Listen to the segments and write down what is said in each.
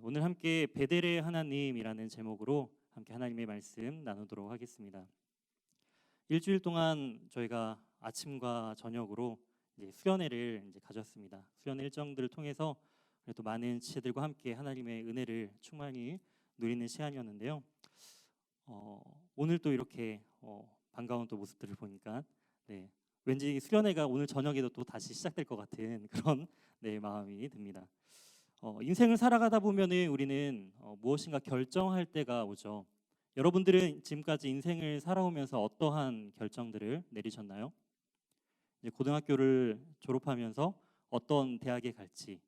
오늘 함께 베델의 하나님이라는 제목으로 함께 하나님의 말씀 나누도록 하겠습니다. 일주일 동안 저희가 아침과 저녁으로 이제 수련회를 가졌습니다. 수련회 일정들을 통해서 또 많은 지체들과 함께 하나님의 은혜를 충만히 누리는 시간이었는데요. 오늘 또 이렇게 반가운 또 모습들을 보니까 왠지 수련회가 오늘 저녁에도 또 다시 시작될 것 같은 그런 마음이 듭니다. 인생을 살아가다 보면은 우리는 무엇인가 결정할 때가 오죠. 여러분들은 지금까지 인생을 살아오면서 어떠한 결정들을 내리셨나요? 이제 고등학교를 졸업하면서 어떤 대학에 갈지,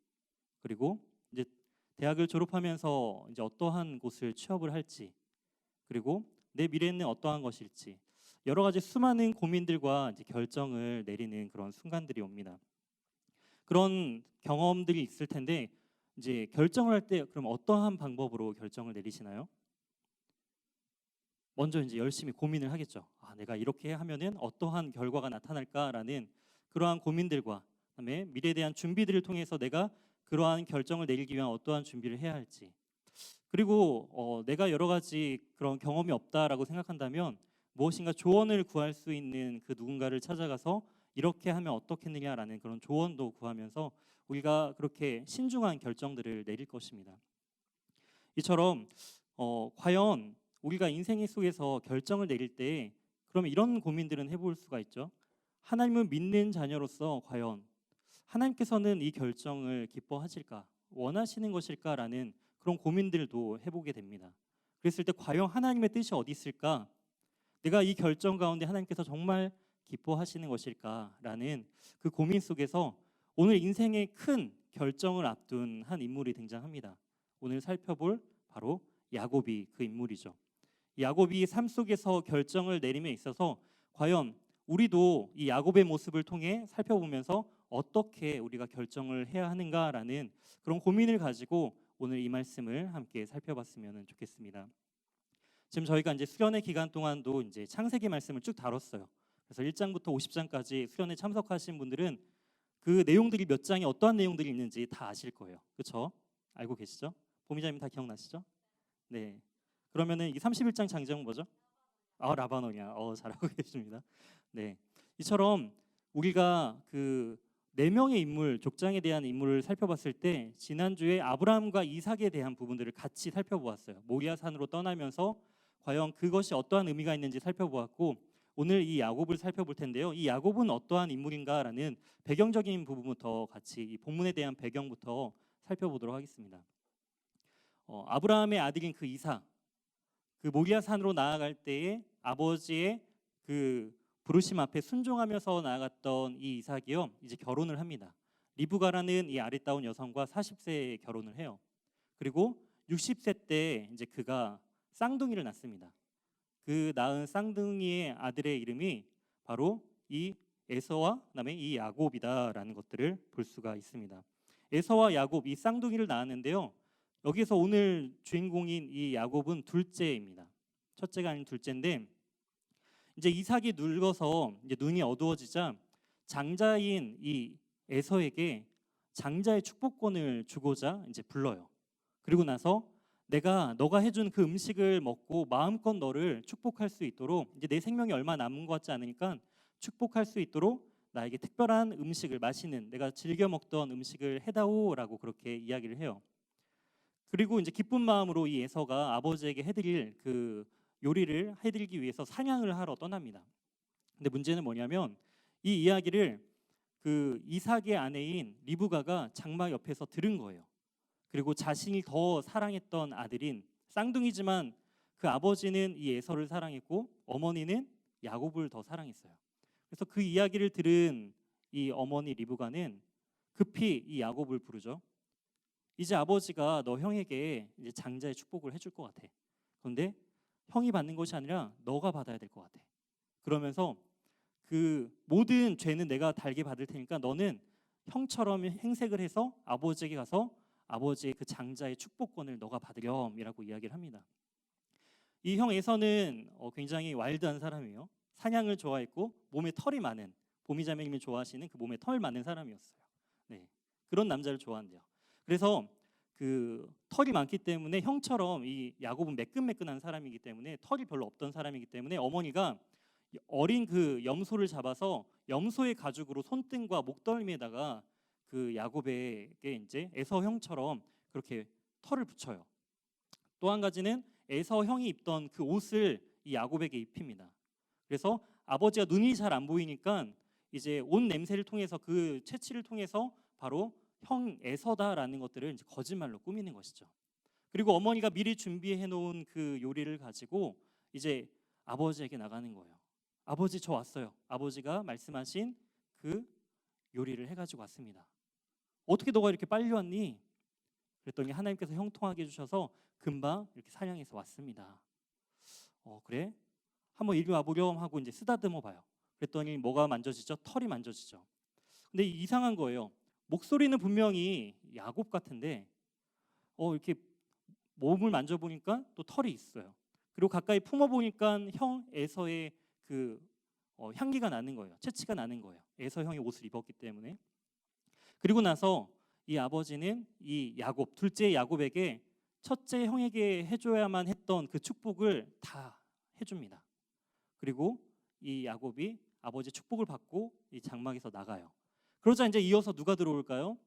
그리고 이제 대학을 졸업하면서 이제 어떠한 곳을 취업을 할지, 그리고 내 미래는 어떠한 것일지, 여러 가지 수많은 고민들과 이제 결정을 내리는 그런 순간들이 옵니다. 그런 경험들이 있을 텐데 이제 결정을 할 때 그럼 어떠한 방법으로 결정을 내리시나요? 먼저 이제 열심히 고민을 하겠죠. 내가 이렇게 하면은 어떠한 결과가 나타날까라는 그러한 고민들과 그다음에 미래에 대한 준비들을 통해서 내가 그러한 결정을 내리기 위한 어떠한 준비를 해야 할지, 그리고 내가 여러 가지 그런 경험이 없다라고 생각한다면 무엇인가 조언을 구할 수 있는 그 누군가를 찾아가서 이렇게 하면 어떻겠느냐라는 그런 조언도 구하면서 우리가 그렇게 신중한 결정들을 내릴 것입니다. 이처럼 과연 우리가 인생 속에서 결정을 내릴 때 그러면 이런 고민들은 해볼 수가 있죠. 하나님을 믿는 자녀로서 과연 하나님께서는 이 결정을 기뻐하실까, 원하시는 것일까라는 그런 고민들도 해보게 됩니다. 그랬을 때 과연 하나님의 뜻이 어디 있을까? 내가 이 결정 가운데 하나님께서 정말 기뻐하시는 것일까라는 그 고민 속에서 오늘 인생의 큰 결정을 앞둔 한 인물이 등장합니다. 오늘 살펴볼 바로 야곱이 그 인물이죠. 야곱이 삶 속에서 결정을 내림에 있어서 과연 우리도 이 야곱의 모습을 통해 살펴보면서 어떻게 우리가 결정을 해야 하는가라는 그런 고민을 가지고 오늘 이 말씀을 함께 살펴봤으면 좋겠습니다. 지금 저희가 이제 수련회 기간 동안도 이제 창세기 말씀을 쭉 다뤘어요. 그래서 1장부터 50장까지 수련회 참석하신 분들은 그 내용들이 몇 장에 어떠한 내용들이 있는지 다 아실 거예요. 그렇죠? 알고 계시죠? 보미자님 다 기억나시죠? 네. 그러면은 이 31장 장정은 뭐죠? 라바논이야. 잘하고 계십니다. 네. 이처럼 우리가 그 네 명의 인물, 족장에 대한 인물을 살펴봤을 때 지난주에 아브라함과 이삭에 대한 부분들을 같이 살펴보았어요. 모리아 산으로 떠나면서 과연 그것이 어떠한 의미가 있는지 살펴보았고, 오늘 이 야곱을 살펴볼 텐데요. 이 야곱은 어떠한 인물인가라는 배경적인 부분부터 같이 이 본문에 대한 배경부터 살펴보도록 하겠습니다. 아브라함의 아들인 그 이삭, 그 모리아 산으로 나아갈 때에 아버지의 그 부르심 앞에 순종하면서 나아갔던 이 이삭이요, 이제 결혼을 합니다. 리브가라는 이 아리따운 여성과 40세에 결혼을 해요. 그리고 60세 때 이제 그가 쌍둥이를 낳습니다. 그 낳은 쌍둥이의 아들의 이름이 바로 이 에서와 그다음에 이 야곱이다라는 것들을 볼 수가 있습니다. 에서와 야곱 이 쌍둥이를 낳았는데요. 여기서 오늘 주인공인 이 야곱은 둘째입니다. 첫째가 아닌 둘째인데 이제 이삭이 늙어서 이제 눈이 어두워지자 장자인 이 에서에게 장자의 축복권을 주고자 이제 불러요. 그리고 나서 너가 해준 그 음식을 먹고 마음껏 너를 축복할 수 있도록, 이제 내 생명이 얼마 남은 것 같지 않으니까 축복할 수 있도록 나에게 특별한 음식을, 마시는 내가 즐겨 먹던 음식을 해다오라고 그렇게 이야기를 해요. 그리고 이제 기쁜 마음으로 이 에서가 아버지에게 해드릴 그 요리를 해드리기 위해서 사냥을 하러 떠납니다. 근데 문제는 뭐냐면 이 이야기를 그 이삭의 아내인 리브가가 장막 옆에서 들은 거예요. 그리고 자신이 더 사랑했던 아들인, 쌍둥이지만 그 아버지는 이 에서를 사랑했고 어머니는 야곱을 더 사랑했어요. 그래서 그 이야기를 들은 이 어머니 리브가는 급히 이 야곱을 부르죠. 이제 아버지가 너 형에게 이제 장자의 축복을 해줄 것 같아. 그런데 형이 받는 것이 아니라 너가 받아야 될 것 같아. 그러면서 그 모든 죄는 내가 달게 받을 테니까 너는 형처럼 행색을 해서 아버지에게 가서 아버지의 그 장자의 축복권을 너가 받으렴이라고 이야기를 합니다. 이 형 에서는 굉장히 와일드한 사람이에요. 사냥을 좋아했고 몸에 털이 많은, 보미자매님이 좋아하시는 그 몸에 털 많은 사람이었어요. 네, 그런 남자를 좋아한대요. 그래서 그 털이 많기 때문에 형처럼 이 야곱은 매끈매끈한 사람이기 때문에 털이 별로 없던 사람이기 때문에 어머니가 어린 그 염소를 잡아서 염소의 가죽으로 손등과 목덜미에다가 그 야곱에게 이제 에서 형처럼 그렇게 털을 붙여요. 또 한 가지는 에서 형이 입던 그 옷을 이 야곱에게 입힙니다. 그래서 아버지가 눈이 잘 안 보이니까 이제 옷 냄새를 통해서 그 채취를 통해서 바로 형 에서다라는 것들을 이제 거짓말로 꾸미는 것이죠. 그리고 어머니가 미리 준비해 놓은 그 요리를 가지고 이제 아버지에게 나가는 거예요. 아버지 저 왔어요. 아버지가 말씀하신 그 요리를 해가지고 왔습니다. 어떻게 너가 이렇게 빨리 왔니? 그랬더니 하나님께서 형통하게 해주셔서 금방 이렇게 사냥해서 왔습니다. 그래? 한번 이리 와보렴 하고 이제 쓰다듬어 봐요. 그랬더니 뭐가 만져지죠? 털이 만져지죠. 근데 이상한 거예요. 목소리는 분명히 야곱 같은데 이렇게 몸을 만져보니까 또 털이 있어요. 그리고 가까이 품어보니까 형 에서의 그 향기가 나는 거예요. 채취가 나는 거예요. 에서 형이 옷을 입었기 때문에. 그리고 나서 이 아버지는 이 야곱, 둘째 야곱에게 첫째 형에게 해줘야만 했던 그 축복을 다 해줍니다. 그리고 이 야곱이 아버지의 축복을 받고 이 장막에서 나가요. 그러자 이제 이어서 누가 들어올까요?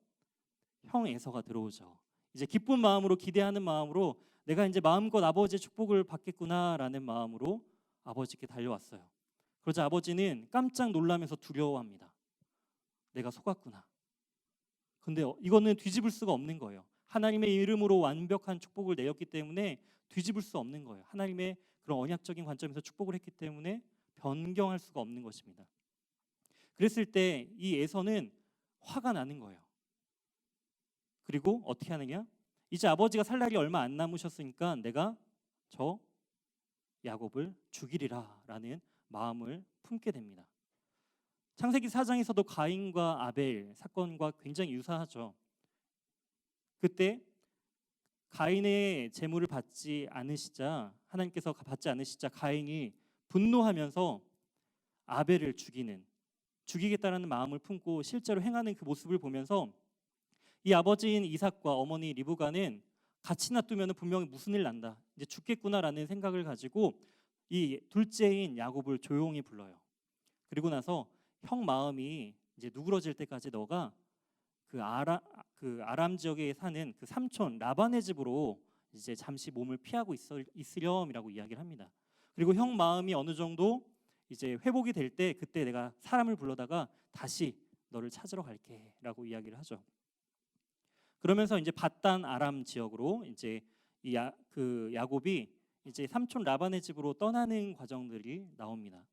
형 에서가 들어오죠. 이제 기쁜 마음으로 기대하는 마음으로 내가 이제 마음껏 아버지의 축복을 받겠구나라는 마음으로 아버지께 달려왔어요. 그러자 아버지는 깜짝 놀라면서 두려워합니다. 내가 속았구나. 근데 이거는 뒤집을 수가 없는 거예요. 하나님의 이름으로 완벽한 축복을 내렸기 때문에 뒤집을 수 없는 거예요. 하나님의 그런 언약적인 관점에서 축복을 했기 때문에 변경할 수가 없는 것입니다. 그랬을 때 이 에서는 화가 나는 거예요. 그리고 어떻게 하느냐? 이제 아버지가 살 날이 얼마 안 남으셨으니까 내가 저 야곱을 죽이리라 라는 마음을 품게 됩니다. 창세기 4장에서도 가인과 아벨 사건과 굉장히 유사하죠. 그때 가인의 제물을 받지 않으시자 하나님께서 받지 않으시자 가인이 분노하면서 아벨을 죽이겠다라는 마음을 품고 실제로 행하는 그 모습을 보면서 이 아버지인 이삭과 어머니 리브가는 같이 놔두면 분명히 무슨 일 난다, 이제 죽겠구나라는 생각을 가지고 이 둘째인 야곱을 조용히 불러요. 그리고 나서 형 마음이 이제 누그러질 때까지 너가 그 아람 지역에 사는 그 삼촌 라반의 집으로 이제 잠시 몸을 피하고 있으렴이라고 이야기를 합니다. 그리고 형 마음이 어느 정도 이제 회복이 될 때 그때 내가 사람을 불러다가 다시 너를 찾으러 갈게라고 이야기를 하죠. 그러면서 이제 밧단 아람 지역으로 이제 그 야곱이 이제 삼촌 라반의 집으로 떠나는 과정들이 나옵니다.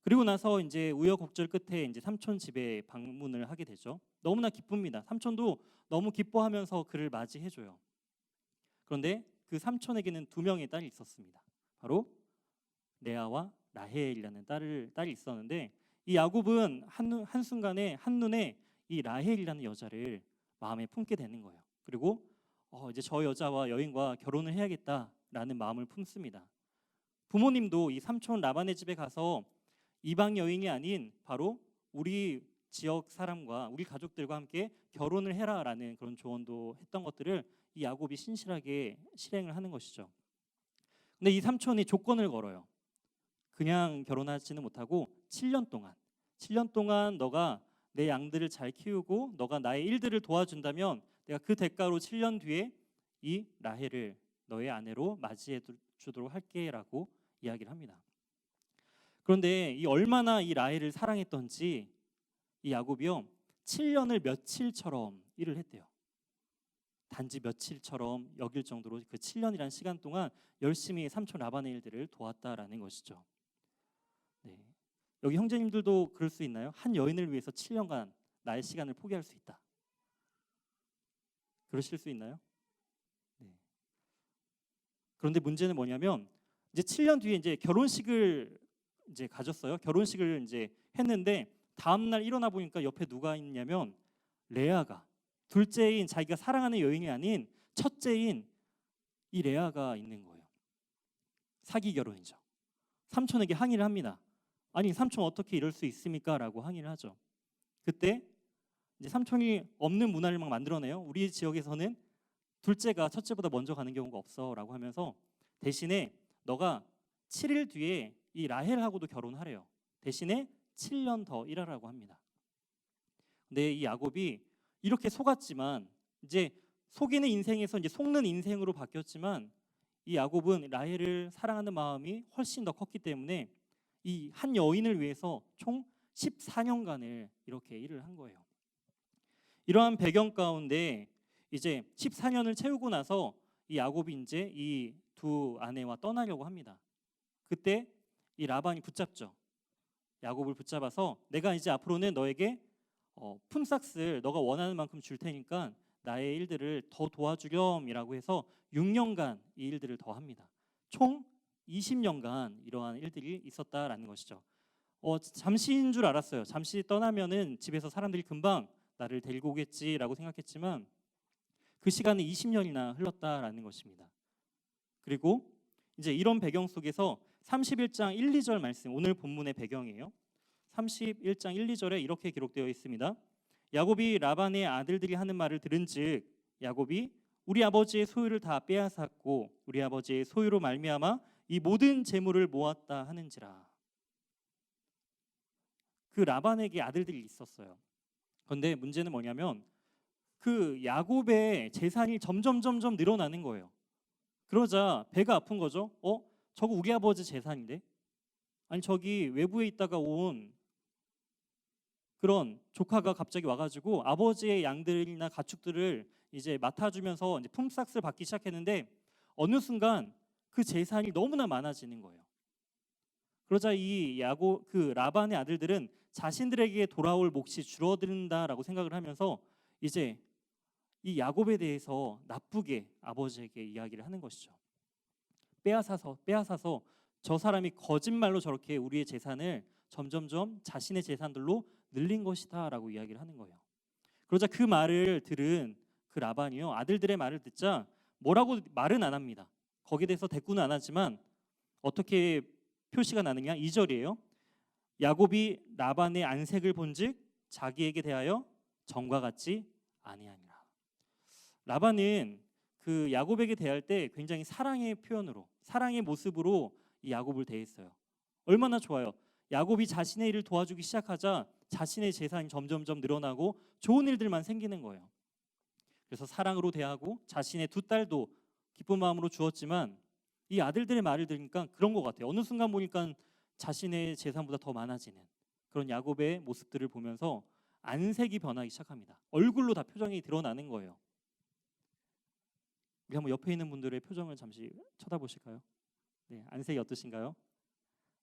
그리고 나서 이제 우여곡절 끝에 이제 삼촌 집에 방문을 하게 되죠. 너무나 기쁩니다. 삼촌도 너무 기뻐하면서 그를 맞이해줘요. 그런데 그 삼촌에게는 두 명의 딸이 있었습니다. 바로 레아와 라헬이라는 딸이 있었는데 이 야곱은 한순간에 한눈에 이 라헬이라는 여자를 마음에 품게 되는 거예요. 그리고 이제 저 여자와 여인과 결혼을 해야겠다라는 마음을 품습니다. 부모님도 이 삼촌 라반의 집에 가서 이방 여인이 아닌 바로 우리 지역 사람과 우리 가족들과 함께 결혼을 해라라는 그런 조언도 했던 것들을 이 야곱이 신실하게 실행을 하는 것이죠. 근데 이 삼촌이 조건을 걸어요. 그냥 결혼하지는 못하고 7년 동안 너가 내 양들을 잘 키우고 너가 나의 일들을 도와준다면 내가 그 대가로 7년 뒤에 이 라헬을 너의 아내로 맞이해 주도록 할게라고 이야기를 합니다. 그런데 이 얼마나 이 라헬을 사랑했던지 이 야곱이요 7년을 며칠처럼 일을 했대요. 단지 며칠처럼 여길 정도로 그 7년이라는 시간 동안 열심히 삼촌 라반의 일들을 도왔다라는 것이죠. 네. 여기 형제님들도 그럴 수 있나요? 한 여인을 위해서 7년간 나의 시간을 포기할 수 있다. 그러실 수 있나요? 네. 그런데 문제는 뭐냐면 이제 7년 뒤에 이제 결혼식을 이제 가졌어요. 결혼식을 이제 했는데 다음 날 일어나 보니까 옆에 누가 있냐면 레아가, 둘째인 자기가 사랑하는 여인이 아닌 첫째인 이 레아가 있는 거예요. 사기 결혼이죠. 삼촌에게 항의를 합니다. 아니 삼촌 어떻게 이럴 수 있습니까? 라고 항의를 하죠. 그때 이제 삼촌이 없는 문화를 막 만들어내요. 우리 지역에서는 둘째가 첫째보다 먼저 가는 경우가 없어라고 하면서 대신에 너가 7일 뒤에 이 라헬하고도 결혼하래요. 대신에 7년 더 일하라고 합니다. 근데 이 야곱이 이렇게 속았지만 이제 속이는 인생에서 이제 속는 인생으로 바뀌었지만 이 야곱은 라헬을 사랑하는 마음이 훨씬 더 컸기 때문에 이 한 여인을 위해서 총 14년간을 이렇게 일을 한 거예요. 이러한 배경 가운데 이제 14년을 채우고 나서 이 야곱이 이제 이 두 아내와 떠나려고 합니다. 그때 이 라반이 붙잡죠. 야곱을 붙잡아서 내가 이제 앞으로는 너에게 품삯을 너가 원하는 만큼 줄 테니까 나의 일들을 더 도와주렴이라고 해서 6년간 이 일들을 더 합니다. 총 20년간 이러한 일들이 있었다라는 것이죠. 잠시인 줄 알았어요. 잠시 떠나면은 집에서 사람들이 금방 나를 데리고 오겠지라고 생각했지만 그 시간은 20년이나 흘렀다라는 것입니다. 그리고 이제 이런 배경 속에서 31장 1, 2절 말씀, 오늘 본문의 배경이에요. 31장 1, 2절에 이렇게 기록되어 있습니다. 야곱이 라반의 아들들이 하는 말을 들은즉 야곱이 우리 아버지의 소유를 다 빼앗았고 우리 아버지의 소유로 말미암아 이 모든 재물을 모았다 하는지라. 그 라반에게 아들들이 있었어요. 그런데 문제는 뭐냐면 그 야곱의 재산이 점점 늘어나는 거예요. 그러자 배가 아픈 거죠. 저거 우리 아버지 재산인데? 아니 저기 외부에 있다가 온 그런 조카가 갑자기 와가지고 아버지의 양들이나 가축들을 이제 맡아주면서 이제 품삯을 받기 시작했는데 어느 순간 그 재산이 너무나 많아지는 거예요. 그러자 이 그 라반의 아들들은 자신들에게 돌아올 몫이 줄어든다라고 생각을 하면서 이제 이 야곱에 대해서 나쁘게 아버지에게 이야기를 하는 것이죠. 빼앗아서 저 사람이 거짓말로 저렇게 우리의 재산을 점점점 자신의 재산들로 늘린 것이다라고 이야기를 하는 거예요. 그러자 그 말을 들은 그 라반이요, 아들들의 말을 듣자 뭐라고 말은 안 합니다. 거기에 대해서 대꾸는 안 하지만 어떻게 표시가 나느냐? 2절이에요. 야곱이 라반의 안색을 본즉 자기에게 대하여 전과 같지 아니하니라. 라반은 그 야곱에게 대할 때 굉장히 사랑의 표현으로, 사랑의 모습으로 이 야곱을 대했어요. 얼마나 좋아요. 야곱이 자신의 일을 도와주기 시작하자 자신의 재산이 점점 늘어나고 좋은 일들만 생기는 거예요. 그래서 사랑으로 대하고 자신의 두 딸도 기쁜 마음으로 주었지만 이 아들들의 말을 들으니까 그런 것 같아요. 어느 순간 보니까 자신의 재산보다 더 많아지는 그런 야곱의 모습들을 보면서 안색이 변하기 시작합니다. 얼굴로 다 표정이 드러나는 거예요. 우리 한번 옆에 있는 분들의 표정을 잠시 쳐다보실까요? 네, 안색이 어떠신가요?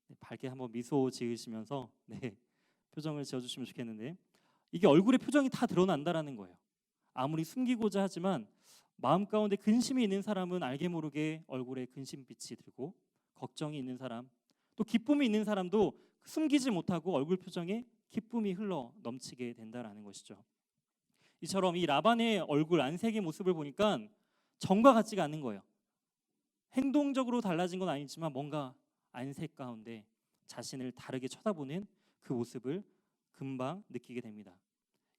네, 밝게 한번 미소 지으시면서 네, 표정을 지어주시면 좋겠는데 이게 얼굴에 표정이 다 드러난다라는 거예요. 아무리 숨기고자 하지만 마음 가운데 근심이 있는 사람은 알게 모르게 얼굴에 근심빛이 들고 걱정이 있는 사람, 또 기쁨이 있는 사람도 숨기지 못하고 얼굴 표정에 기쁨이 흘러 넘치게 된다라는 것이죠. 이처럼 이 라반의 얼굴 안색의 모습을 보니까 전과 같지가 않은 거예요. 행동적으로 달라진 건 아니지만 뭔가 안색 가운데 자신을 다르게 쳐다보는 그 모습을 금방 느끼게 됩니다.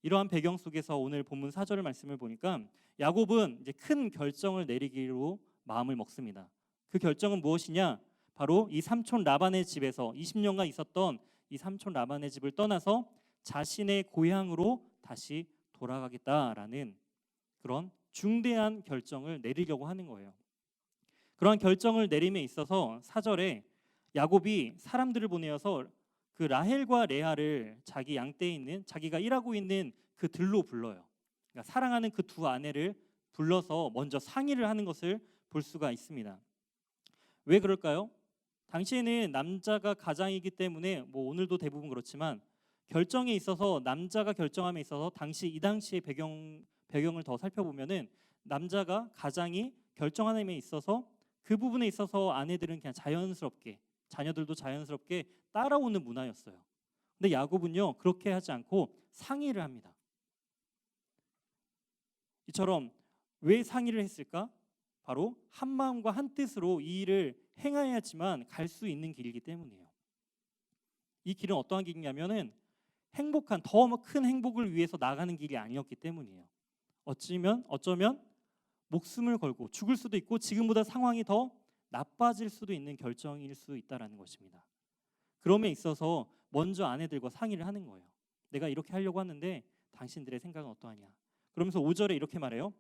이러한 배경 속에서 오늘 본문 4절 말씀을 보니까 야곱은 이제 큰 결정을 내리기로 마음을 먹습니다. 그 결정은 무엇이냐? 바로 이 삼촌 라반의 집에서 20년간 있었던 이 삼촌 라반의 집을 떠나서 자신의 고향으로 다시 돌아가겠다라는 그런 중대한 결정을 내리려고 하는 거예요. 그러한 결정을 내림에 있어서 4절에 야곱이 사람들을 보내어서 그 라헬과 레아를 자기 양떼에 있는 자기가 일하고 있는 그 들로 불러요. 그러니까 사랑하는 그 두 아내를 불러서 먼저 상의를 하는 것을 볼 수가 있습니다. 왜 그럴까요? 당시에는 남자가 가장이기 때문에 뭐 오늘도 대부분 그렇지만 결정에 있어서 남자가 결정함에 있어서 이 당시의 배경을 더 살펴보면은 남자가 가장이 결정하는 데 있어서 그 부분에 있어서 아내들은 그냥 자연스럽게 자녀들도 자연스럽게 따라오는 문화였어요. 근데 야곱은요 그렇게 하지 않고 상의를 합니다. 이처럼 왜 상의를 했을까? 바로 한 마음과 한 뜻으로 이 일을 행해야지만 갈 수 있는 길이기 때문이에요. 이 길은 어떠한 길이냐면은 행복한 더 큰 행복을 위해서 나가는 길이 아니었기 때문이에요. 어쩌면 목숨을 걸고 죽을 수도 있고 지금보다 상황이 더 나빠질 수도 있는 결정일 수 있다라는 것입니다. 그럼에 있어서 먼저 아내들과 상의를 하는 거예요. 내가 이렇게 하려고 하는데 당신들의 생각은 어떠하냐. 그러면서 5절에 이렇게 말해요.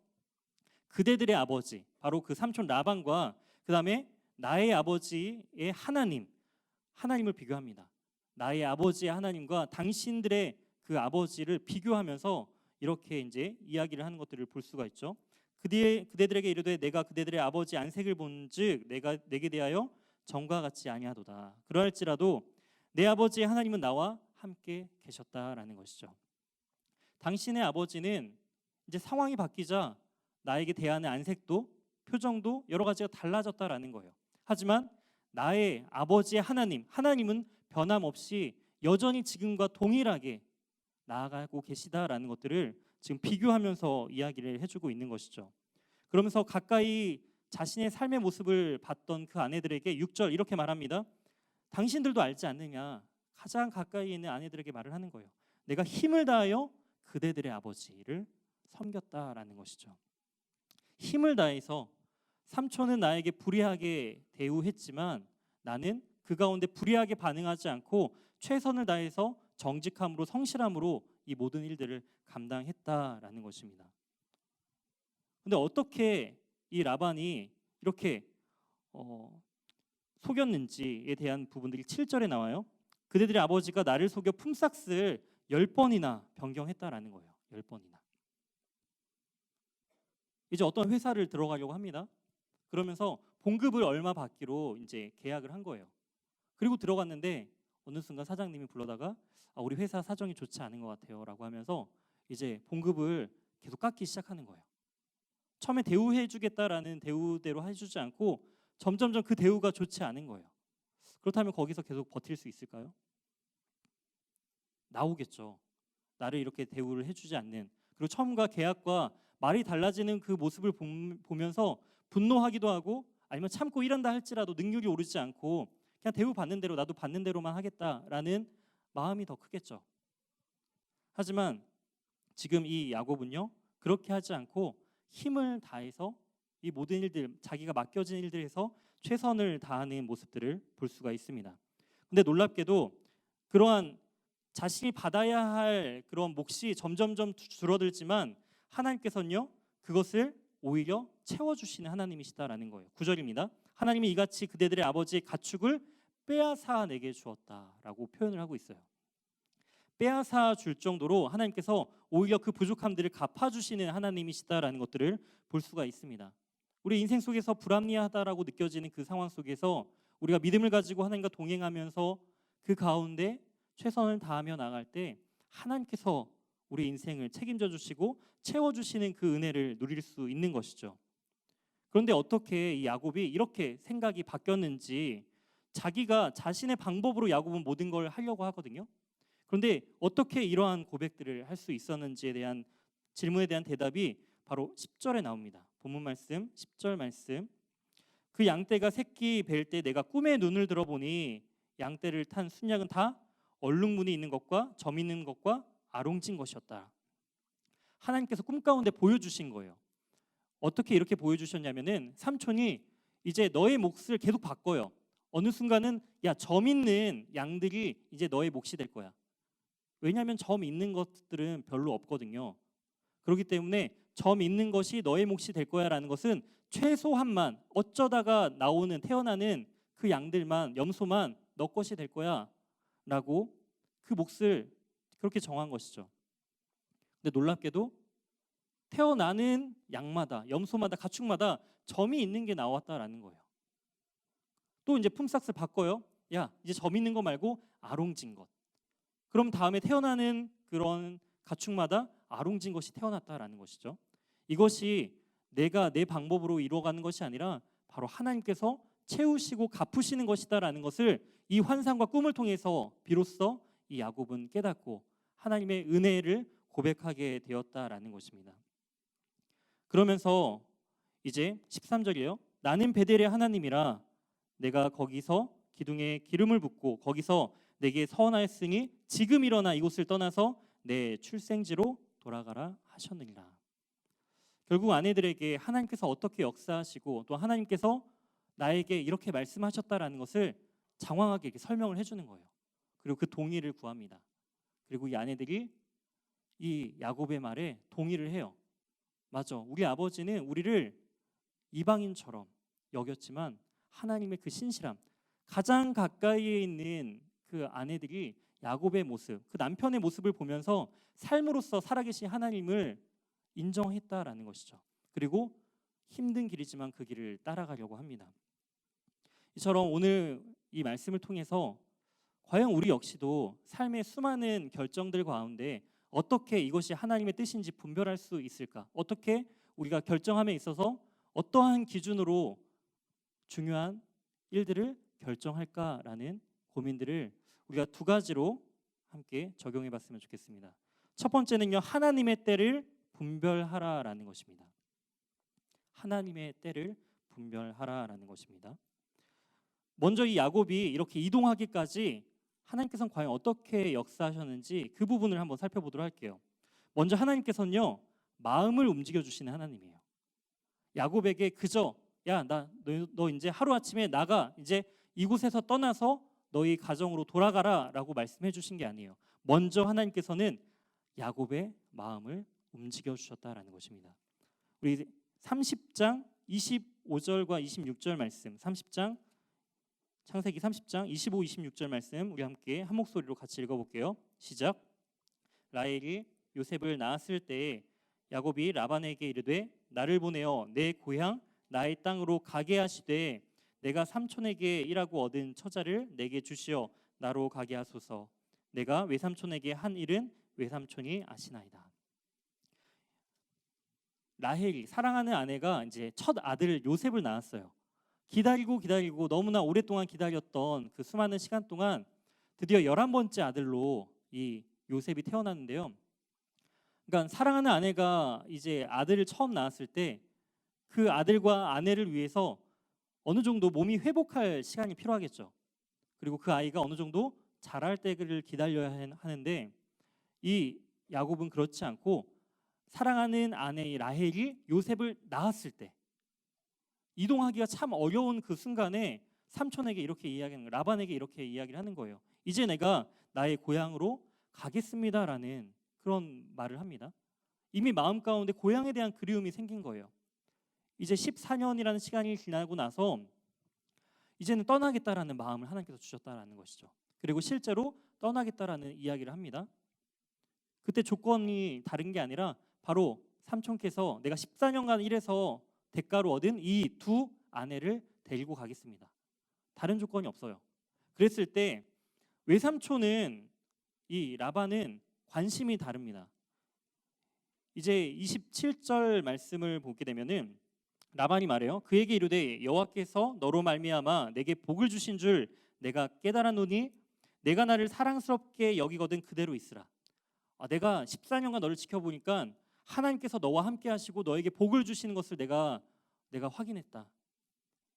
그대들의 아버지, 바로 그 삼촌 라반과 그 다음에 나의 아버지의 하나님을 비교합니다. 나의 아버지의 하나님과 당신들의 그 아버지를 비교하면서 이렇게 이제 이야기를 하는 것들을 볼 수가 있죠. 그대들에게 이르되 내가 그대들의 아버지 안색을 본즉 내가 내게 대하여 전과 같지 아니하도다. 그러할지라도 내 아버지의 하나님은 나와 함께 계셨다라는 것이죠. 당신의 아버지는 이제 상황이 바뀌자 나에게 대하는 안색도 표정도 여러 가지가 달라졌다라는 거예요. 하지만 나의 아버지의 하나님은 변함없이 여전히 지금과 동일하게 나아가고 계시다라는 것들을 지금 비교하면서 이야기를 해주고 있는 것이죠. 그러면서 가까이 자신의 삶의 모습을 봤던 그 아내들에게 6절 이렇게 말합니다. 당신들도 알지 않느냐. 가장 가까이 있는 아내들에게 말을 하는 거예요. 내가 힘을 다하여 그대들의 아버지를 섬겼다라는 것이죠. 힘을 다해서 삼촌은 나에게 불의하게 대우했지만 나는 그 가운데 불의하게 반응하지 않고 최선을 다해서 정직함으로 성실함으로 이 모든 일들을 감당했다라는 것입니다. 근데 어떻게 이 라반이 이렇게 속였는지에 대한 부분들이 7절에 나와요. 그대들의 아버지가 나를 속여 품삯을 10번이나 변경했다라는 거예요. 10번이나. 이제 어떤 회사를 들어가려고 합니다. 그러면서 봉급을 얼마 받기로 이제 계약을 한 거예요. 그리고 들어갔는데 어느 순간 사장님이 불러다가 우리 회사 사정이 좋지 않은 것 같아요라고 하면서 이제 봉급을 계속 깎기 시작하는 거예요. 처음에 대우해주겠다라는 대우대로 해주지 않고 점점점 그 대우가 좋지 않은 거예요. 그렇다면 거기서 계속 버틸 수 있을까요? 나오겠죠. 나를 이렇게 대우를 해주지 않는, 그리고 처음과 계약과 말이 달라지는 그 모습을 보면서 분노하기도 하고 아니면 참고 일한다 할지라도 능률이 오르지 않고 그냥 대우 받는 대로 나도 받는 대로만 하겠다라는 마음이 더 크겠죠. 하지만 지금 이 야곱은요 그렇게 하지 않고 힘을 다해서 이 모든 일들, 자기가 맡겨진 일들에서 최선을 다하는 모습들을 볼 수가 있습니다. 근데 놀랍게도 그러한 자신이 받아야 할 그런 몫이 점점점 줄어들지만 하나님께서는요 그것을 오히려 채워주시는 하나님이시다라는 거예요. 9절입니다. 하나님이 이같이 그대들의 아버지의 가축을 빼앗아 내게 주었다라고 표현을 하고 있어요. 빼앗아 줄 정도로 하나님께서 오히려 그 부족함들을 갚아주시는 하나님이시다라는 것들을 볼 수가 있습니다. 우리 인생 속에서 불합리하다라고 느껴지는 그 상황 속에서 우리가 믿음을 가지고 하나님과 동행하면서 그 가운데 최선을 다하며 나갈 때 하나님께서 우리 인생을 책임져 주시고 채워주시는 그 은혜를 누릴 수 있는 것이죠. 그런데 어떻게 이 야곱이 이렇게 생각이 바뀌었는지, 자기가 자신의 방법으로 야곱은 모든 걸 하려고 하거든요. 그런데 어떻게 이러한 고백들을 할 수 있었는지에 대한 질문에 대한 대답이 바로 10절에 나옵니다. 본문 말씀 10절 말씀. 그 양떼가 새끼 뵐 때 내가 꿈에 눈을 들어보니 양떼를 탄 순양은 다 얼룩무늬 있는 것과 점 있는 것과 아롱진 것이었다. 하나님께서 꿈 가운데 보여주신 거예요. 어떻게 이렇게 보여주셨냐면은 삼촌이 이제 너의 몫을 계속 바꿔요. 어느 순간은 야, 점 있는 양들이 이제 너의 몫이 될 거야. 왜냐하면 점 있는 것들은 별로 없거든요. 그렇기 때문에 점 있는 것이 너의 몫이 될 거야라는 것은 최소한만 어쩌다가 태어나는 그 양들만, 염소만 너 것이 될 거야라고 그 몫을 그렇게 정한 것이죠. 근데 놀랍게도 태어나는 양마다, 염소마다, 가축마다 점이 있는 게 나왔다라는 거예요. 또 이제 품삯을 바꿔요. 야, 이제 점 있는 거 말고 아롱진 것. 그럼 다음에 태어나는 그런 가축마다 아롱진 것이 태어났다라는 것이죠. 이것이 내가 내 방법으로 이루어가는 것이 아니라 바로 하나님께서 채우시고 갚으시는 것이다라는 것을 이 환상과 꿈을 통해서 비로소 이 야곱은 깨닫고 하나님의 은혜를 고백하게 되었다라는 것입니다. 그러면서 이제 13절이에요. 나는 베델의 하나님이라 내가 거기서 기둥에 기름을 붓고 거기서 내게 서원하였으니 지금 일어나 이곳을 떠나서 내 출생지로 돌아가라 하셨느니라. 결국 아내들에게 하나님께서 어떻게 역사하시고 또 하나님께서 나에게 이렇게 말씀하셨다라는 것을 장황하게 이렇게 설명을 해주는 거예요. 그리고 그 동의를 구합니다. 그리고 이 아내들이 이 야곱의 말에 동의를 해요. 맞아, 우리 아버지는 우리를 이방인처럼 여겼지만 하나님의 그 신실함, 가장 가까이에 있는 그 아내들이 야곱의 모습, 그 남편의 모습을 보면서 삶으로서 살아계신 하나님을 인정했다라는 것이죠. 그리고 힘든 길이지만 그 길을 따라가려고 합니다. 이처럼 오늘 이 말씀을 통해서 과연 우리 역시도 삶의 수많은 결정들 가운데 어떻게 이것이 하나님의 뜻인지 분별할 수 있을까? 어떻게 우리가 결정함에 있어서 어떠한 기준으로 중요한 일들을 결정할까라는 고민들을 우리가 두 가지로 함께 적용해 봤으면 좋겠습니다. 첫 번째는요, 하나님의 때를 분별하라라는 것입니다. 하나님의 때를 분별하라라는 것입니다. 먼저 이 야곱이 이렇게 이동하기까지 하나님께서는 과연 어떻게 역사하셨는지 그 부분을 한번 살펴보도록 할게요. 먼저 하나님께서는요, 마음을 움직여 주시는 하나님이에요. 야곱에게 그저 너 이제 하루아침에 나가, 이제 이곳에서 떠나서 너희 가정으로 돌아가라라고 말씀해 주신 게 아니에요. 먼저 하나님께서는 야곱의 마음을 움직여 주셨다라는 것입니다. 우리 30장 25절과 26절 말씀, 30장 창세기 30장 25, 26절 말씀 우리 함께 한 목소리로 같이 읽어볼게요. 시작. 라헬이 요셉을 낳았을 때에 야곱이 라반에게 이르되 나를 보내어 내 고향 나의 땅으로 가게 하시되 내가 삼촌에게 일하고 얻은 처자를 내게 주시어 나로 가게 하소서. 내가 외삼촌에게 한 일은 외삼촌이 아시나이다. 라헬이 사랑하는 아내가 이제 첫 아들 요셉을 낳았어요. 기다리고 너무나 오랫동안 기다렸던 그 수많은 시간 동안 드디어 11번째 아들로 이 요셉이 태어났는데요. 그러니까 사랑하는 아내가 이제 아들을 처음 낳았을 때 그 아들과 아내를 위해서 어느 정도 몸이 회복할 시간이 필요하겠죠. 그리고 그 아이가 어느 정도 자랄 때를 기다려야 하는데 이 야곱은 그렇지 않고 사랑하는 아내 라헬이 요셉을 낳았을 때 이동하기가 참 어려운 그 순간에 삼촌에게 이렇게 이야기하는 거예요. 라반에게 이렇게 이야기를 하는 거예요. 이제 내가 나의 고향으로 가겠습니다라는 그런 말을 합니다. 이미 마음 가운데 고향에 대한 그리움이 생긴 거예요. 이제 14년이라는 시간이 지나고 나서 이제는 떠나겠다라는 마음을 하나님께서 주셨다라는 것이죠. 그리고 실제로 떠나겠다라는 이야기를 합니다. 그때 조건이 다른 게 아니라 바로 삼촌께서 내가 14년간 일해서 대가로 얻은 이 두 아내를 데리고 가겠습니다. 다른 조건이 없어요. 그랬을 때 외삼촌은 이 라반은 관심이 다릅니다. 이제 27절 말씀을 보게 되면은 라반이 말해요. 그에게 이르되 여호와께서 너로 말미암아 내게 복을 주신 줄 내가 깨달았노니 내가 나를 사랑스럽게 여기거든 그대로 있으라. 내가 14년간 너를 지켜보니까 하나님께서 너와 함께 하시고 너에게 복을 주시는 것을 내가 확인했다.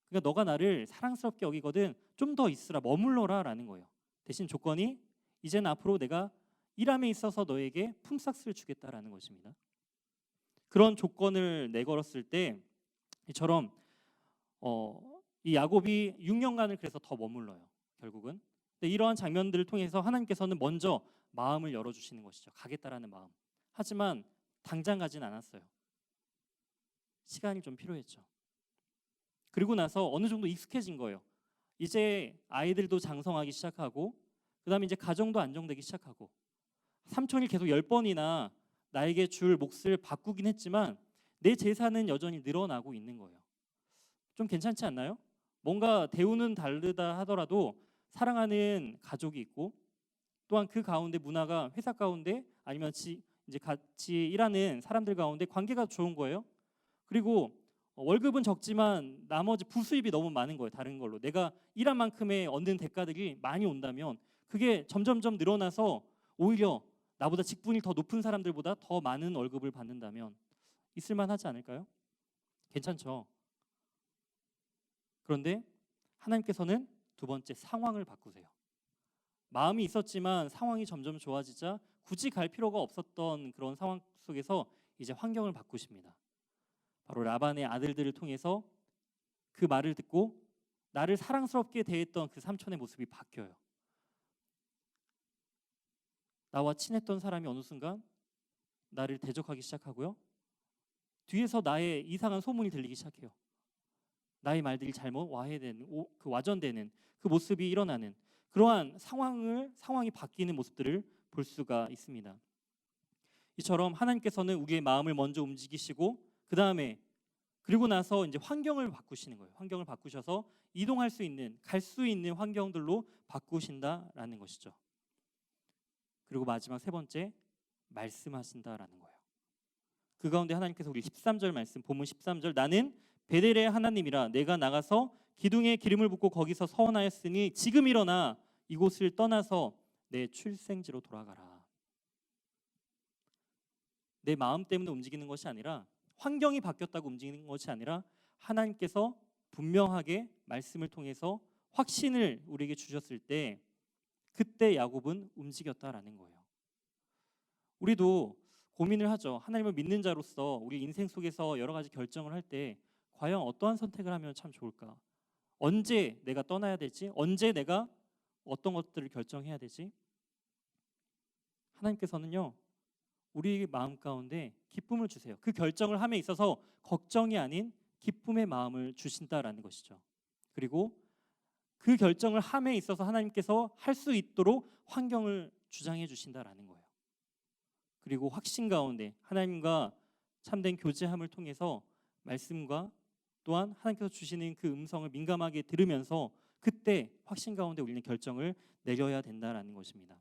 그러니까 너가 나를 사랑스럽게 여기거든 좀 더 있으라, 머물러라 라는 거예요. 대신 조건이 이제는 앞으로 내가 일함에 있어서 너에게 품삯을 주겠다라는 것입니다. 그런 조건을 내걸었을 때 이처럼 이 야곱이 6년간을 그래서 더 머물러요. 결국은. 근데 이러한 장면들을 통해서 하나님께서는 먼저 마음을 열어주시는 것이죠. 가겠다라는 마음. 하지만 당장 가진 않았어요. 시간이 좀 필요했죠. 그리고 나서 어느 정도 익숙해진 거예요. 이제 아이들도 장성하기 시작하고 그다음에 이제 가정도 안정되기 시작하고 삼촌이 계속 10번이나 나에게 줄 몫을 바꾸긴 했지만 내 재산은 여전히 늘어나고 있는 거예요. 좀 괜찮지 않나요? 뭔가 대우는 다르다 하더라도 사랑하는 가족이 있고 또한 그 가운데 문화가 회사 가운데 아니면 이제 같이 일하는 사람들 가운데 관계가 좋은 거예요. 그리고 월급은 적지만 나머지 부수입이 너무 많은 거예요. 다른 걸로 내가 일한 만큼의 얻는 대가들이 많이 온다면 그게 점점점 늘어나서 오히려 나보다 직분이 더 높은 사람들보다 더 많은 월급을 받는다면 있을만하지 않을까요? 괜찮죠. 그런데 하나님께서는 두 번째 상황을 바꾸세요. 마음이 있었지만 상황이 점점 좋아지자 굳이 갈 필요가 없었던 그런 상황 속에서 이제 환경을 바꾸십니다. 바로 라반의 아들들을 통해서 그 말을 듣고 나를 사랑스럽게 대했던 그 삼촌의 모습이 바뀌어요. 나와 친했던 사람이 어느 순간 나를 대적하기 시작하고요. 뒤에서 나의 이상한 소문이 들리기 시작해요. 나의 말들이 잘못 와해되는, 그 와전되는 그 모습이 일어나는 그러한 상황이 바뀌는 모습들을 볼 수가 있습니다. 이처럼 하나님께서는 우리의 마음을 먼저 움직이시고 그 다음에 그리고 나서 이제 환경을 바꾸시는 거예요. 환경을 바꾸셔서 이동할 수 있는, 갈 수 있는 환경들로 바꾸신다라는 것이죠. 그리고 마지막 세 번째, 말씀하신다라는 거예요. 그 가운데 하나님께서 우리 13절 말씀, 본문 13절, 나는 베델의 하나님이라 내가 나가서 기둥에 기름을 붓고 거기서 서원하였으니 지금 일어나 이곳을 떠나서 내 출생지로 돌아가라. 내 마음 때문에 움직이는 것이 아니라, 환경이 바뀌었다고 움직이는 것이 아니라 하나님께서 분명하게 말씀을 통해서 확신을 우리에게 주셨을 때 그때 야곱은 움직였다라는 거예요. 우리도 고민을 하죠. 하나님을 믿는 자로서 우리 인생 속에서 여러 가지 결정을 할 때 과연 어떠한 선택을 하면 참 좋을까? 언제 내가 떠나야 될지, 언제 내가 어떤 것들을 결정해야 되지? 하나님께서는요, 우리 마음 가운데 기쁨을 주세요. 그 결정을 함에 있어서 걱정이 아닌 기쁨의 마음을 주신다라는 것이죠. 그리고 그 결정을 함에 있어서 하나님께서 할 수 있도록 환경을 주장해 주신다라는 거예요. 그리고 확신 가운데 하나님과 참된 교제함을 통해서 말씀과 또한 하나님께서 주시는 그 음성을 민감하게 들으면서 그때 확신 가운데 우리는 결정을 내려야 된다라는 것입니다.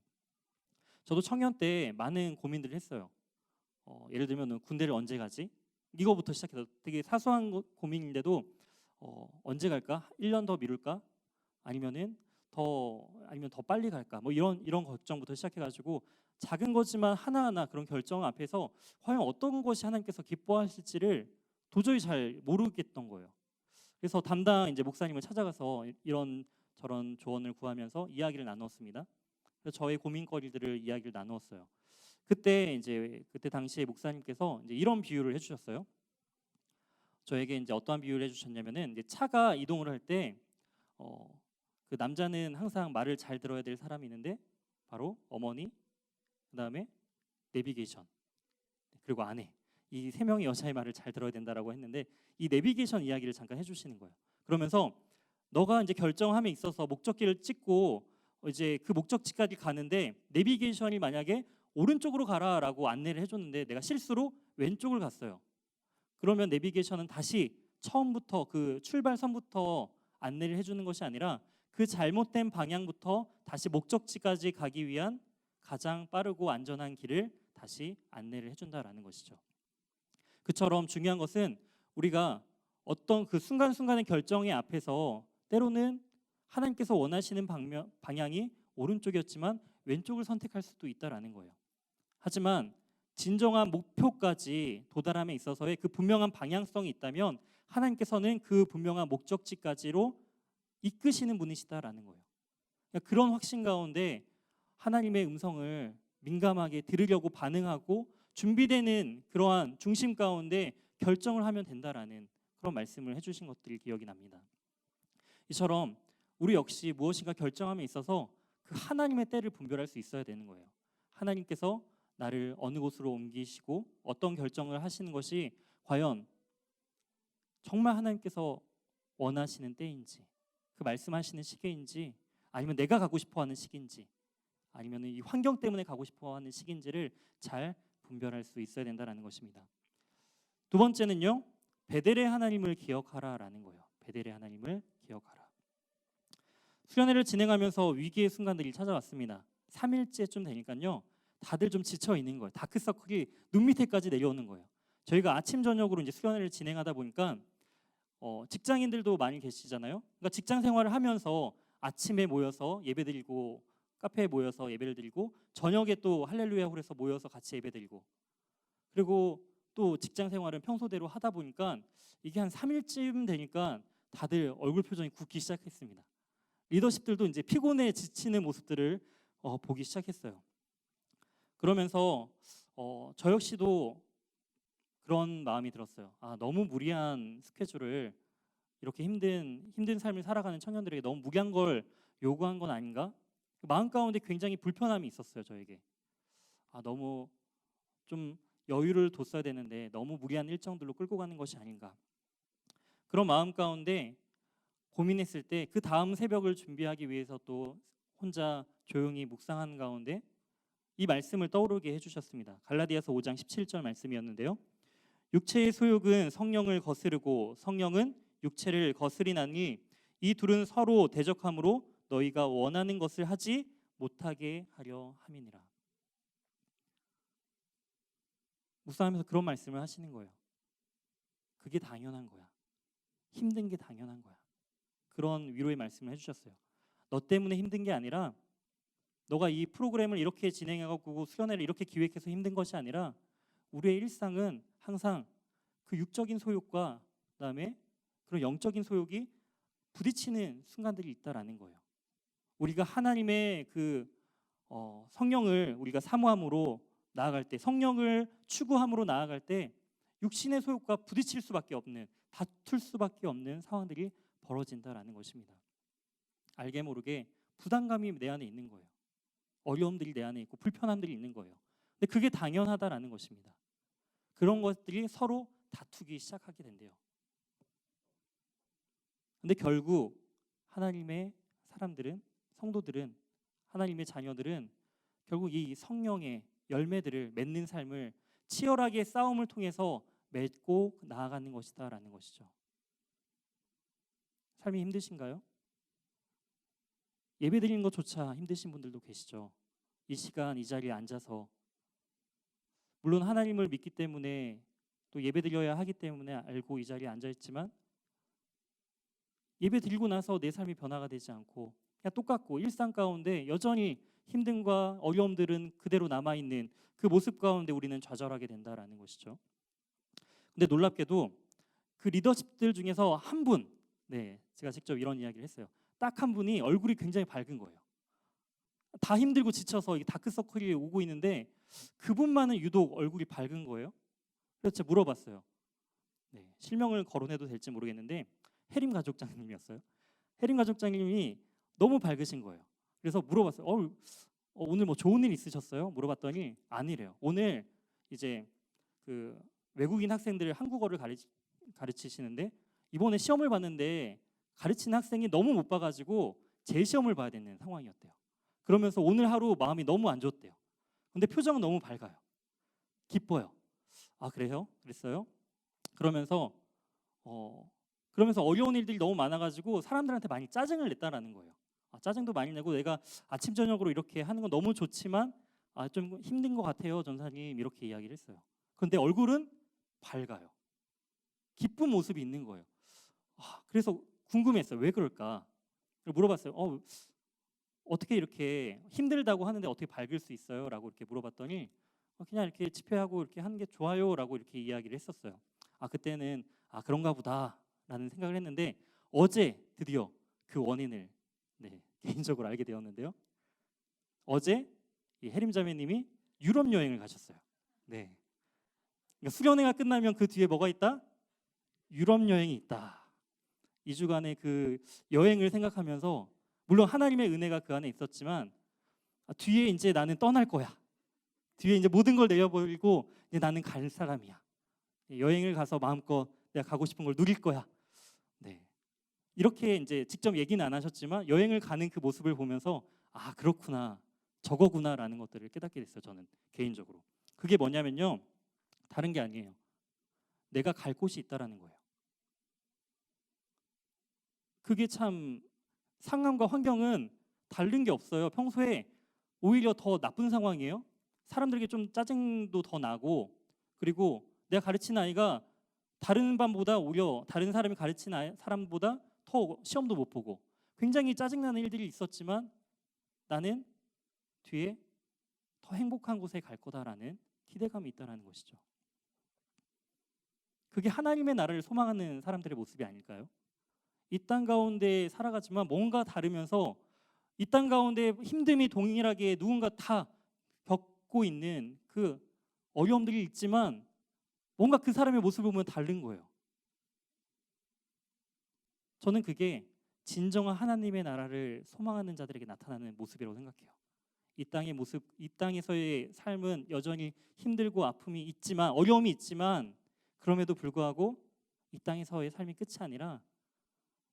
저도 청년 때 많은 고민들을 했어요. 예를 들면 군대를 언제 가지? 이거부터 시작해서 되게 사소한 고민인데도 언제 갈까? 1년 더 미룰까? 아니면 더 빨리 갈까? 뭐 이런 걱정부터 시작해가지고 작은 거지만 하나하나 그런 결정 앞에서 과연 어떤 것이 하나님께서 기뻐하실지를 도저히 잘 모르겠던 거예요. 그래서 담당 이제 목사님을 찾아가서 이런 저런 조언을 구하면서 이야기를 나누었습니다. 그래서 저의 고민거리들을 이야기를 나누었어요. 그때 당시에 목사님께서 이제 이런 비유를 해주셨어요. 저에게 이제 어떠한 비유를 해주셨냐면은 이제 차가 이동을 할 때 그 남자는 항상 말을 잘 들어야 될 사람이 있는데 바로 어머니, 그다음에 내비게이션, 그리고 아내, 이 세 명의 여자의 말을 잘 들어야 된다라고 했는데 이 내비게이션 이야기를 잠깐 해주시는 거예요. 그러면서 너가 이제 결정함에 있어서 목적지를 찍고 이제 그 목적지까지 가는데 내비게이션이 만약에 오른쪽으로 가라라고 안내를 해줬는데 내가 실수로 왼쪽을 갔어요. 그러면 내비게이션은 다시 처음부터 그 출발선부터 안내를 해주는 것이 아니라 그 잘못된 방향부터 다시 목적지까지 가기 위한 가장 빠르고 안전한 길을 다시 안내를 해준다라는 것이죠. 그처럼 중요한 것은 우리가 어떤 그 순간순간의 결정의 앞에서 때로는 하나님께서 원하시는 방향이 오른쪽이었지만 왼쪽을 선택할 수도 있다라는 거예요. 하지만 진정한 목표까지 도달함에 있어서의 그 분명한 방향성이 있다면 하나님께서는 그 분명한 목적지까지로 이끄시는 분이시다라는 거예요. 그러니까 그런 확신 가운데 하나님의 음성을 민감하게 들으려고 반응하고 준비되는 그러한 중심 가운데 결정을 하면 된다라는 그런 말씀을 해주신 것들이 기억이 납니다. 이처럼 우리 역시 무엇인가 결정함에 있어서 그 하나님의 때를 분별할 수 있어야 되는 거예요. 하나님께서 나를 어느 곳으로 옮기시고 어떤 결정을 하시는 것이 과연 정말 하나님께서 원하시는 때인지, 그 말씀하시는 시기인지, 아니면 내가 가고 싶어하는 시기인지, 아니면 이 환경 때문에 가고 싶어하는 시기인지를 잘 분별할 수 있어야 된다는 것입니다. 두 번째는요, 베델의 하나님을 기억하라라는 거예요. 베델의 하나님을 기억하라. 수련회를 진행하면서 위기의 순간들이 찾아왔습니다. 3일째쯤 되니까요, 다들 좀 지쳐 있는 거예요. 다크서클이 눈 밑에까지 내려오는 거예요. 저희가 아침 저녁으로 이제 수련회를 진행하다 보니까 직장인들도 많이 계시잖아요. 그러니까 직장 생활을 하면서 아침에 모여서 예배드리고 카페에 모여서 예배를 드리고 저녁에 또 할렐루야 홀에서 모여서 같이 예배드리고, 그리고 또 직장 생활은 평소대로 하다 보니까 이게 한 3일쯤 되니까 다들 얼굴 표정이 굳기 시작했습니다. 리더십들도 이제 피곤해 지치는 모습들을 보기 시작했어요. 그러면서 저 역시도 그런 마음이 들었어요. 아, 너무 무리한 스케줄을 이렇게 힘든 삶을 살아가는 청년들에게 너무 무리한 걸 요구한 건 아닌가? 마음 가운데 굉장히 불편함이 있었어요, 저에게. 아, 너무 좀 여유를 뒀어야 되는데 너무 무리한 일정들로 끌고 가는 것이 아닌가? 그런 마음 가운데 고민했을 때 그 다음 새벽을 준비하기 위해서 또 혼자 조용히 묵상하는 가운데 이 말씀을 떠오르게 해주셨습니다. 갈라디아서 5장 17절 말씀이었는데요. 육체의 소욕은 성령을 거스르고 성령은 육체를 거스리나니 이 둘은 서로 대적함으로 너희가 원하는 것을 하지 못하게 하려 함이니라. 묵상하면서 그런 말씀을 하시는 거예요. 그게 당연한 거야. 힘든 게 당연한 거야. 그런 위로의 말씀을 해주셨어요. 너 때문에 힘든 게 아니라 너가 이 프로그램을 이렇게 진행해가고 수련회를 이렇게 기획해서 힘든 것이 아니라 우리의 일상은 항상 그 육적인 소욕과 그다음에 그런 영적인 소욕이 부딪히는 순간들이 있다라는 거예요. 우리가 하나님의 그 성령을 우리가 사모함으로 나아갈 때, 성령을 추구함으로 나아갈 때 육신의 소욕과 부딪힐 수밖에 없는, 다툴 수밖에 없는 상황들이 벌어진다라는 것입니다. 알게 모르게 부담감이 내 안에 있는 거예요. 어려움들이 내 안에 있고 불편함들이 있는 거예요. 근데 그게 당연하다라는 것입니다. 그런 것들이 서로 다투기 시작하게 된대요. 근데 결국 하나님의 사람들은, 성도들은, 하나님의 자녀들은 결국 이 성령의 열매들을 맺는 삶을 치열하게 싸움을 통해서 맺고 나아가는 것이다라는 것이죠. 삶이 힘드신가요? 예배 드리는 것조차 힘드신 분들도 계시죠. 이 시간 이 자리에 앉아서 물론 하나님을 믿기 때문에 또 예배 드려야 하기 때문에 알고 이 자리에 앉아 있지만 예배 드리고 나서 내 삶이 변화가 되지 않고 그냥 똑같고 일상 가운데 여전히 힘듦과 어려움들은 그대로 남아있는 그 모습 가운데 우리는 좌절하게 된다라는 것이죠. 근데 놀랍게도 그 리더십들 중에서 한 분, 제가 직접 이런 이야기를 했어요. 딱 한 분이 얼굴이 굉장히 밝은 거예요. 다 힘들고 지쳐서 이 다크서클이 오고 있는데 그분만은 유독 얼굴이 밝은 거예요. 그래서 제가 물어봤어요. 실명을 거론해도 될지 모르겠는데 해림 가족장님이었어요. 해림 가족장님이 너무 밝으신 거예요. 그래서 물어봤어요. 오늘 뭐 좋은 일 있으셨어요? 물어봤더니 아니래요. 오늘 이제 그 외국인 학생들 한국어를 가르치시는데 이번에 시험을 봤는데 가르치는 학생이 너무 못 봐가지고 재시험을 봐야 되는 상황이었대요. 그러면서 오늘 하루 마음이 너무 안 좋대요. 근데 표정은 너무 밝아요. 기뻐요. 아, 그래요? 그랬어요? 그러면서 어려운 일들이 너무 많아가지고 사람들한테 많이 짜증을 냈다라는 거예요. 짜증도 많이 내고 내가 아침 저녁으로 이렇게 하는 건 너무 좋지만 좀 힘든 것 같아요, 전사님. 이렇게 이야기를 했어요. 그런데 얼굴은 밝아요. 기쁜 모습이 있는 거예요. 그래서 궁금했어요. 왜 그럴까? 물어봤어요. 어떻게 이렇게 힘들다고 하는데 어떻게 밝을 수 있어요? 라고 이렇게 물어봤더니 그냥 이렇게 집회하고 이렇게 하는 게 좋아요 라고 이렇게 이야기를 했었어요. 그때는 그런가 보다 라는 생각을 했는데 어제 드디어 그 원인을 개인적으로 알게 되었는데요. 어제 이 해림자매님이 유럽 여행을 가셨어요. 그러니까 수련회가 끝나면 그 뒤에 뭐가 있다? 유럽 여행이 있다. 2주간의 그 여행을 생각하면서 물론 하나님의 은혜가 그 안에 있었지만 뒤에 이제 나는 떠날 거야. 뒤에 이제 모든 걸 내려버리고 이제 나는 갈 사람이야. 여행을 가서 마음껏 내가 가고 싶은 걸 누릴 거야. 이렇게 이제 직접 얘기는 안 하셨지만 여행을 가는 그 모습을 보면서 그렇구나, 저거구나라는 것들을 깨닫게 됐어요. 저는 개인적으로. 그게 뭐냐면요, 다른 게 아니에요. 내가 갈 곳이 있다라는 거예요. 그게 참 상황과 환경은 다른 게 없어요. 평소에 오히려 더 나쁜 상황이에요. 사람들에게 좀 짜증도 더 나고, 그리고 내가 가르친 아이가 다른 반보다 오히려 다른 사람이 가르친 사람보다 더 시험도 못 보고 굉장히 짜증나는 일들이 있었지만 나는 뒤에 더 행복한 곳에 갈 거다라는 기대감이 있다라는 것이죠. 그게 하나님의 나라를 소망하는 사람들의 모습이 아닐까요? 이 땅 가운데 살아가지만 뭔가 다르면서 이 땅 가운데 힘듦이 동일하게 누군가 다 겪고 있는 그 어려움들이 있지만 뭔가 그 사람의 모습을 보면 다른 거예요. 저는 그게 진정한 하나님의 나라를 소망하는 자들에게 나타나는 모습이라고 생각해요. 이 땅의 모습, 이 땅에서의 삶은 여전히 힘들고 아픔이 있지만, 어려움이 있지만, 그럼에도 불구하고 이 땅에서의 삶이 끝이 아니라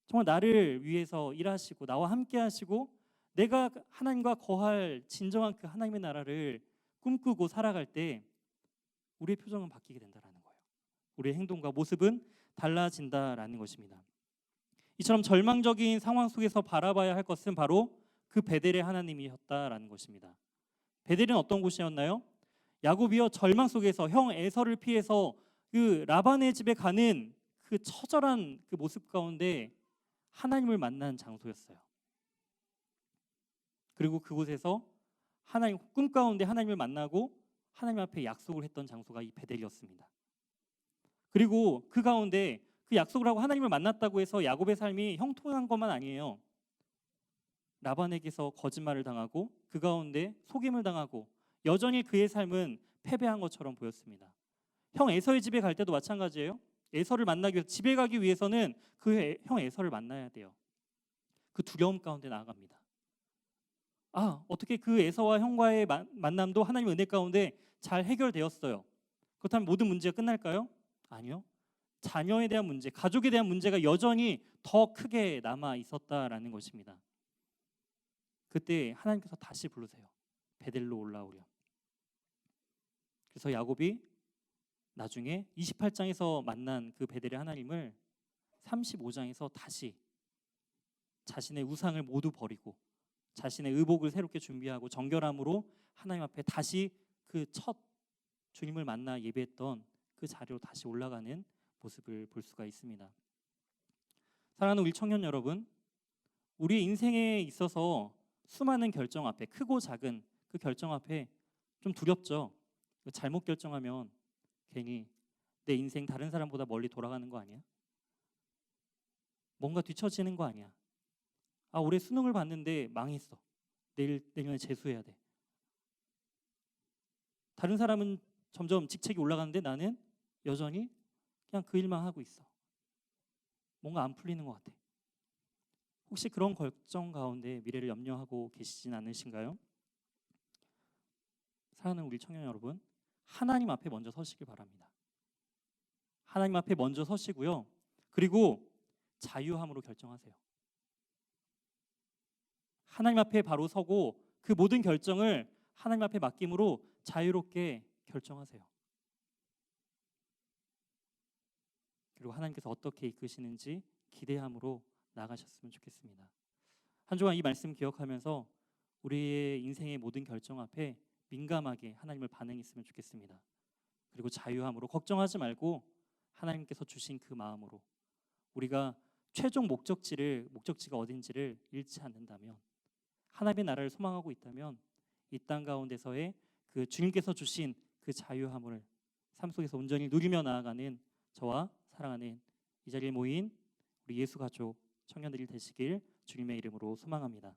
정말 나를 위해서 일하시고 나와 함께 하시고 내가 하나님과 거할 진정한 그 하나님의 나라를 꿈꾸고 살아갈 때 우리의 표정은 바뀌게 된다라는 거예요. 우리의 행동과 모습은 달라진다라는 것입니다. 이처럼 절망적인 상황 속에서 바라봐야 할 것은 바로 그 베델의 하나님이셨다라는 것입니다. 베델은 어떤 곳이었나요? 야곱이요, 절망 속에서 형 에서를 피해서 그 라반의 집에 가는 그 처절한 그 모습 가운데 하나님을 만난 장소였어요. 그리고 그곳에서 하나님, 꿈 가운데 하나님을 만나고 하나님 앞에 약속을 했던 장소가 이 베델이었습니다. 그리고 그 가운데 그 약속을 하고 하나님을 만났다고 해서 야곱의 삶이 형통한 것만 아니에요. 라반에게서 거짓말을 당하고 그 가운데 속임을 당하고 여전히 그의 삶은 패배한 것처럼 보였습니다. 형 에서의 집에 갈 때도 마찬가지예요. 에서를 만나기 위해서, 집에 가기 위해서는 그 형 에서를 만나야 돼요. 그 두려움 가운데 나아갑니다. 어떻게 그 에서와 형과의 만남도 하나님의 은혜 가운데 잘 해결되었어요. 그렇다면 모든 문제가 끝날까요? 아니요. 자녀에 대한 문제, 가족에 대한 문제가 여전히 더 크게 남아 있었다라는 것입니다. 그때 하나님께서 다시 부르세요. 베델로 올라오려. 그래서 야곱이 나중에 28장에서 만난 그 베델의 하나님을 35장에서 다시 자신의 우상을 모두 버리고 자신의 의복을 새롭게 준비하고 정결함으로 하나님 앞에 다시 그 첫 주님을 만나 예배했던 그 자리로 다시 올라가는 모습을 볼 수가 있습니다. 사랑하는 우리 청년 여러분, 우리 인생에 있어서 수많은 결정 앞에, 크고 작은 그 결정 앞에 좀 두렵죠. 잘못 결정하면 괜히 내 인생 다른 사람보다 멀리 돌아가는 거 아니야? 뭔가 뒤처지는 거 아니야? 올해 수능을 봤는데 망했어. 내년에 재수해야 돼. 다른 사람은 점점 직책이 올라가는데 나는 여전히 그냥 그 일만 하고 있어. 뭔가 안 풀리는 것 같아. 혹시 그런 걱정 가운데 미래를 염려하고 계시진 않으신가요? 사랑하는 우리 청년 여러분, 하나님 앞에 먼저 서시길 바랍니다. 하나님 앞에 먼저 서시고요. 그리고 자유함으로 결정하세요. 하나님 앞에 바로 서고 그 모든 결정을 하나님 앞에 맡김으로 자유롭게 결정하세요. 그리고 하나님께서 어떻게 이끄시는지 기대함으로 나가셨으면 좋겠습니다. 한 주간 이 말씀 기억하면서 우리의 인생의 모든 결정 앞에 민감하게 하나님을 반응했으면 좋겠습니다. 그리고 자유함으로 걱정하지 말고 하나님께서 주신 그 마음으로 우리가 최종 목적지가 어딘지를 잃지 않는다면, 하나님의 나라를 소망하고 있다면 이 땅 가운데서의 그 주님께서 주신 그 자유함을 삶 속에서 온전히 누리며 나아가는 저와 사랑하는 이 자리에 모인 우리 예수 가족 청년들이 되시길 주님의 이름으로 소망합니다.